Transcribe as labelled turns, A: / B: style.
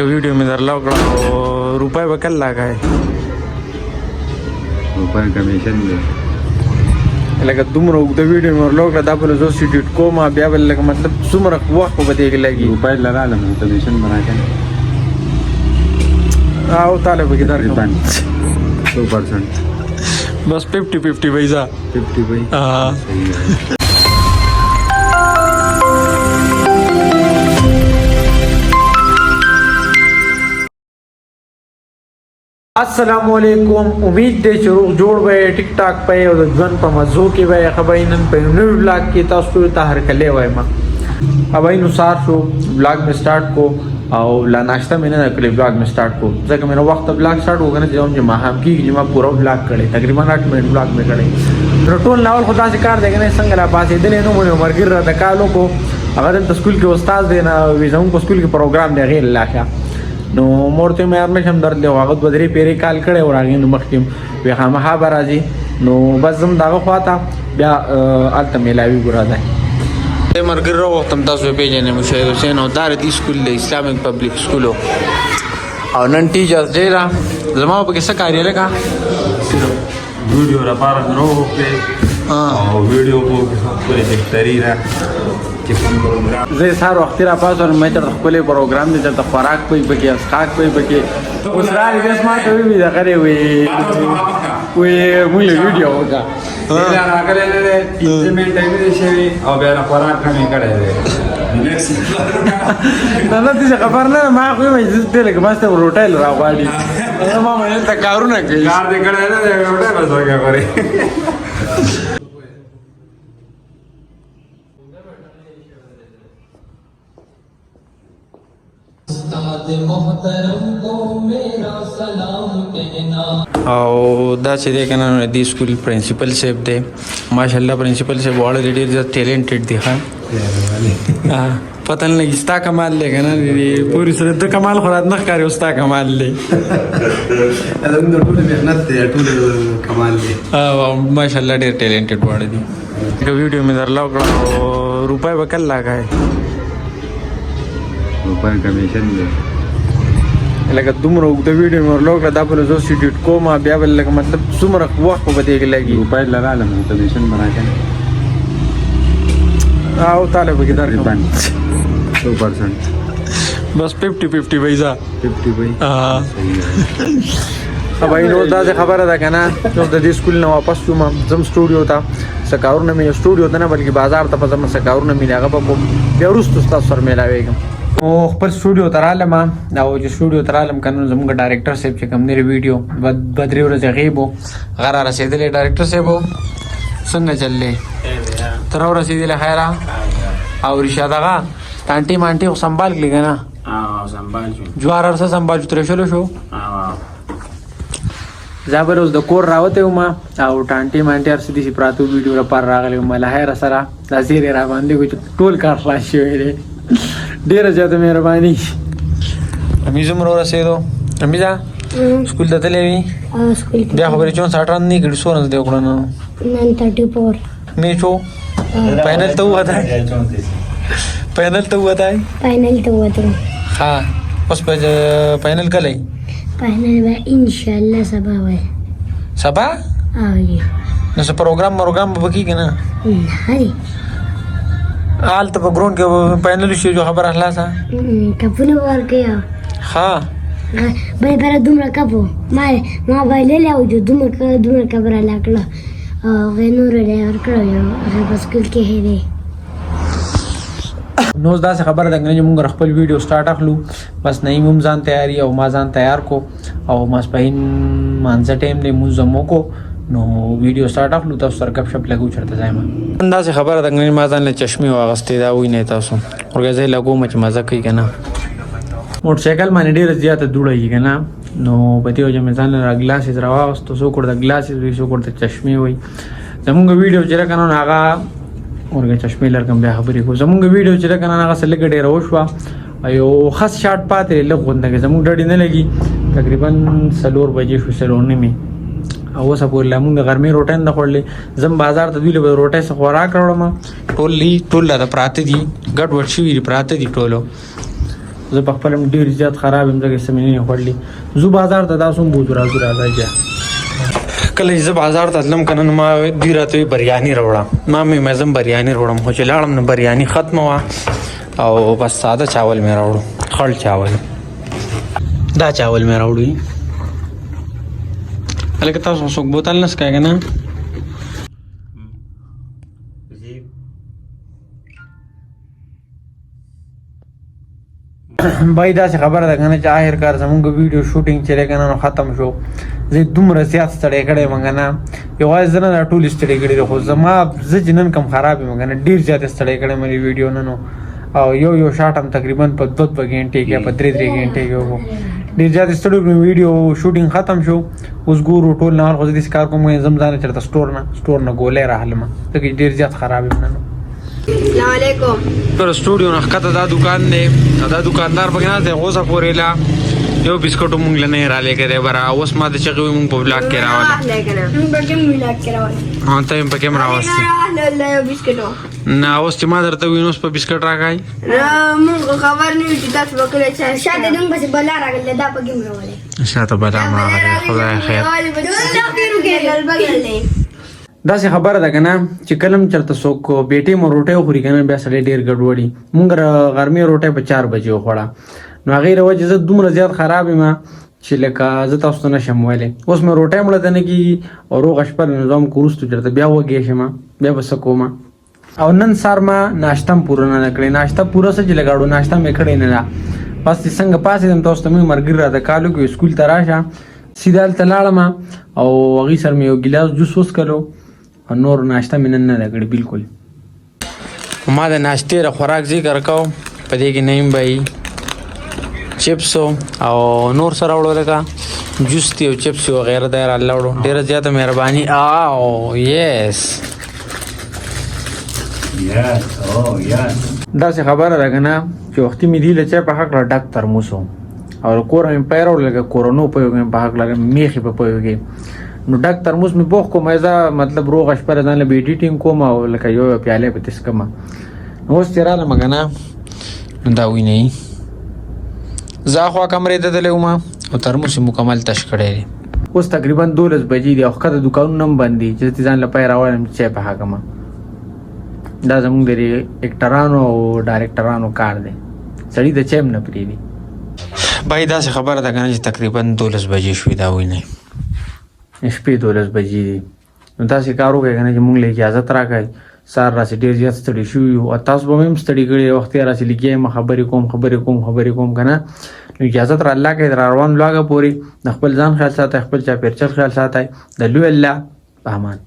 A: वीडियो में धरला रुपये बकल लागा है
B: रुपये कमीशन दे
A: लगा तुम रोक दो वीडियो में लोग रदा बोले जो सीट को मां ब्याह बोले लगा मतलब सुमर वक्त को बते के लगी
B: रुपये लगा ले मैं कमीशन बना के
A: आओ ताले बकी दर
B: 2%
A: बस 50-50 पैसा
B: 50 भाई
A: हाँ
B: सही है।
A: अस्सलामुअलैकुम उम्मीद दे चरुख जोड़ बे टिकटॉक पे और जन पर मजो के बे खबैनन पे न्यू व्लॉग की तस्वीर ताहर कले वय मा अब इन सार शो व्लॉग में स्टार्ट को और ला नाश्ता मैंने ना कले व्लॉग में स्टार्ट को जगह मेरा वक्त व्लॉग स्टार्ट होगा ना जब हम हम की जमा पूरा व्लॉग करे तकरीबन 8 मिनट व्लॉग में करे रोटोल नावल खुदा से कार देगा ना संगला पास इधर नो मुझे उमर गिर रहा था कालों को अगर इन स्कूल के उस्ताद देना विजन को स्कूल के प्रोग्राम दे गए लाखा नो मोरते में यार हम दर्द ले वागत बदरी पेरे काल कड़े और आगे नु मखतिम वे हम हा बराजी नो बस हम दागा ख्वाता ब्या अलत मेलावी बुरा जाए ते मरगर रो वक्त हम 10 पे जने मुशे हुसैन और दार दी स्कूल ले इस्लामिक पब्लिक स्कूल और नन टीचर्स जेरा जमा पे कैसा कार्य लगा
B: वीडियो रपार रो पे
A: हां
B: और वीडियो को पूरे बेहतरी रहा
A: जे सार वक्त रा पास और मैं तर खोले प्रोग्राम दे तर फराक पे बके खाक पे बके उस रात इस मां तो भी करे हुए मुझे वीडियो होगा
B: ಇಲ್ಲ ನಾಗಲೇ ಇಂಪ್ಲಿಮೆಂಟ್ ಆಗಿದೆ ಸೇರಿ ಅವ ಬೇರೆ ಪರಾಕ್ರಮ ಈ ಕಡೆ ಇದೆ
A: ನನ್ನ ದಿಸ ಖಬರ್ನ ಮಾ कोई मस्जिद पे लगे मस्त होटल रावाड़ी मामा मैंने तकारू ना के
B: ಯಾರ ದಿ ಕಡೆ ಇದೆ ಹೋಟೆಲ್ ಬಸ್ ಹೋಗ್या करे
A: और दा से देखना दी स्कूल प्रिंसिपल सेब दे माशाल्लाह प्रिंसिपल से बहुत रेडी टैलेंटेड दिखा हाँ पता नहीं इस्ता कमाल लेगा ना पूरी सूरत तो कमाल खुरात न करे उस्ता कमाल ले
B: ಅದೊಂದು ಟೂಲ್ मेहनत ಟೂಲ್ कमाल ले
A: माशाल्लाह डेर टैलेंटेड बॉडी दी वीडियो में धरला रुपये बकल लागा है
B: रुपये कमीशन दे
A: लगा तुम रोक दो वीडियो में लोग रदा बोले जो सीट को मां ब्याह बोले लगा मतलब सुमर वक्त को बते के लगी
B: रुपये लगा ले मैं कमीशन बना के
A: आओ ताले बकी दर
B: 2%
A: बस 50-50 पैसा
B: 50 भाई
A: हाँ
B: सही है।
A: अब भाई नो दा से खबर था कहना जो दी स्कूल ने वापस तुम जम स्टूडियो था सकाउर ने में स्टूडियो था ना बल्कि बाजार था पता मैं सकाउर ने मिला बाबू बेरुस तो सर मेला वेगम ओ पर स्टूडियो तरालम ना वो जो स्टूडियो तरालम कन जम का डायरेक्टर से कम मेरे वीडियो बदरी और जगीबो गरा रसीदले डायरेक्टर से वो संग चल ले तरा रसीदले खैरा और इशादा टांटी मांटी को संभाल लेगा ना
B: हां संभाल
A: ज्वार से संभाल त्रेशलो शो
B: हां
A: जाबर उस दकोर रावते उमा और टांटी मांटी आर सीधी सी प्रातु वीडियो रा पार रागले मला है रसरा लाजीरे रा बांधे कुछ टोल काट राशि रे डेर जाते मेहरबानी अमीजुम रो रसे दो अमीजा स्कूल दते लेवी
C: स्कूल
A: द्या खबर चोन 60 रन नी गडी सोन दे कोण
C: 934
A: मेचो फाइनल तो हुआ था फाइनल तो हुआ था
C: फाइनल तो हुआ था
A: हां उस पे फाइनल कल है
C: फाइनल में इंशाल्लाह सबा है
A: सबा
C: आगे
A: न से प्रोग्राम बकी के ना
C: हाय
A: हाल तो ग्राउंड के फाइनल जो खबर हला सा
C: कपुने बार गया
A: हां
C: भाई पर दुमरा कपो मारे मां भाई ले ले जो दुमरा कबर लाकला वे नूर ले और करो बस स्कूल के है रे
A: नोज दा से खबर दंगने जो मुंगर खपल वीडियो स्टार्ट अखलू बस नहीं मुमजान तैयारी और माजान तैयार को और मस बहिन मानसा टाइम ले मुजमो को नो वीडियो स्टार्ट अखलू तब सर गपशप लगू चढ़ता जाए मां अंदा से खबर दंगने माजान ले चश्मे वागस्ते दा हुई नहीं तासो और गजे लगू मच मजा कई केना मोटरसाइकिल माने डेर ज्यादा दुड़ई केना नो बतियो जे में जान ग्लासेस रवा तो सो कोड ग्लासेस भी सो कोड चश्मे हुई जमुंग वीडियो जरा कनो नागा और चश्मे लड़कम बे खबरी को जमुंग वीडियो चला कना नागा सलगडे रोशवा अयो खास शॉट पाते लगोन दगे जमुंग डडी ने लगी तकरीबन 4 बजे सलोने में अव सपोरला मुंग घर में रोटन दखोडले जम बाजार त दिले रोटे से खोरा करोड़मा टोली टोला त प्राते दी गड वर्षी प्राते दी टोलो زه په خپل هم ډېر زیات خراب یم ځکه سمې نه خوړلې زه بازار ته تاسو هم بوځو راځي بیا کله چې زه بازار ته تلم که نه نو ما دوی راته وایي بریاني راوړه ما مې زه هم بریاني راوړم خو چې لاړم نو بریاني ختمه وه او بس ساده چاول مې راوړو خړ چاول دا چاول مې راوړو هلکه تاسو څوک بوتل نه څکئ که نه بای داسې خبره ده که نه چې آخر کار زمونږ ویډیو شوټینګ چې دی که نه نو ختم شو زه دومره زیات ستړی کړی یم که نه یوازې زه نه دا ټول ستړی کړي دي خو زما زه چې نن کوم خراب یم که نه ډېر زیات ستړی کړی یم ویډیو نه نو او یو شاټ هم تقریبا په 2 غنټې کې په 3 غنټې کې وکړو ډېر زیات ستړی کړم ویډیو شوټینګ ختم شو اوس ګورو ټول نهار خو زه داسې کار کوم زم ځان چېرته سټور نه ګولۍ راحلمه ځکه ډېر زیات خراب یم نن
C: السلام علیکم
A: پر سټوډیو نه ښکته دا دکان دی دا دکاندار پکې ناست دی غوسه پورې لا یو بسکټو مونږ له نه یې رالیږی دی بره اوس ما ته چغې وي مونږ په بلاک کې راوله ته یې پکې هم راوستې نه اوس چې ما درته وویل اوس په بسکټ راکړئ شاته بلا هم راغلی خدای خیر داسې خبره ده که نه چې کله هم چېرته څوک بیټې مو روټۍ وخوري که نه بیا سړی ډېر ګډوډي مونږ غرمې روټۍ په 4 بجې وخوړه نو هغې له وجې زه دومره زیات خراب یم چې لکه زه تاسو ته نشم ویلی اوس مې روټۍ مړه ته نه کېږي او روغه شپه له نظام که وروستو چېرته بیا وږی شم بیا به څه کوم او نن سهار ما ناشته هم پوره نه ده کړې ناشته پوره څه چې لګاړو ناشته مې کړې نه ده بس چې څنګه پاڅېدم تاسو ته مې ملګري راته کال وکړي سکول ته راشه سیده هلته لاړم او هغې سره مې یو ګیلاس جوس وڅکلو او نور ناشته مې نن نه ده کړې بلکل ما د ناشتې را خوراک ذکر کوم په دې کې نیم به چپسو او نور سره وړو لکه جوس دی او چپس وغیره دی راله وړو ډېره زیاته مهرباني او یس داسې خبره ده که نه چې وختي مې دي له چای په هکله ډک ترموس و او کور مې پی راوړو لکه کورونو په یو کې په هکله میخې په یو کې نو ډک ترموس مې پوخ کوم زه مطلب روغه شپه ځان له به ایډیټینګ کوم او لکه یو پیالې په تس کومه اوس چې رالم که نه نو دا وینئ زه اخوا کمرې ته تللی وم او ترموس یې مکمل تش کړی دی اوس تقریبا 12 بجې دي او ښکته دوکانونه هم بند دي چې زه ځان له پی راوړم چې چای پخه کړمه دا زموږ د اکټرانو او ډایرکټرانو کار دی سړي د چای هم نه پرېږدي بای داسې خبره ده که نه چې تقریبا 12 بجې شوې دا وینئ شپې 12 بجې دي نو تاسې کار وکړئ که نه چې مونږ له اجازت راکړئ سهار راسې ډېر زیات ستړي شوي یو او تاسو به مې هم ستړي کړي وخت یې راسې لګیا یم خبرې کوم که نه نو اجازت را الله کړئ را روان ولاګه پورې د خپل ځان خیال ساتئ خپل چاپېرچل خیال ساتئ د لوی الله په امان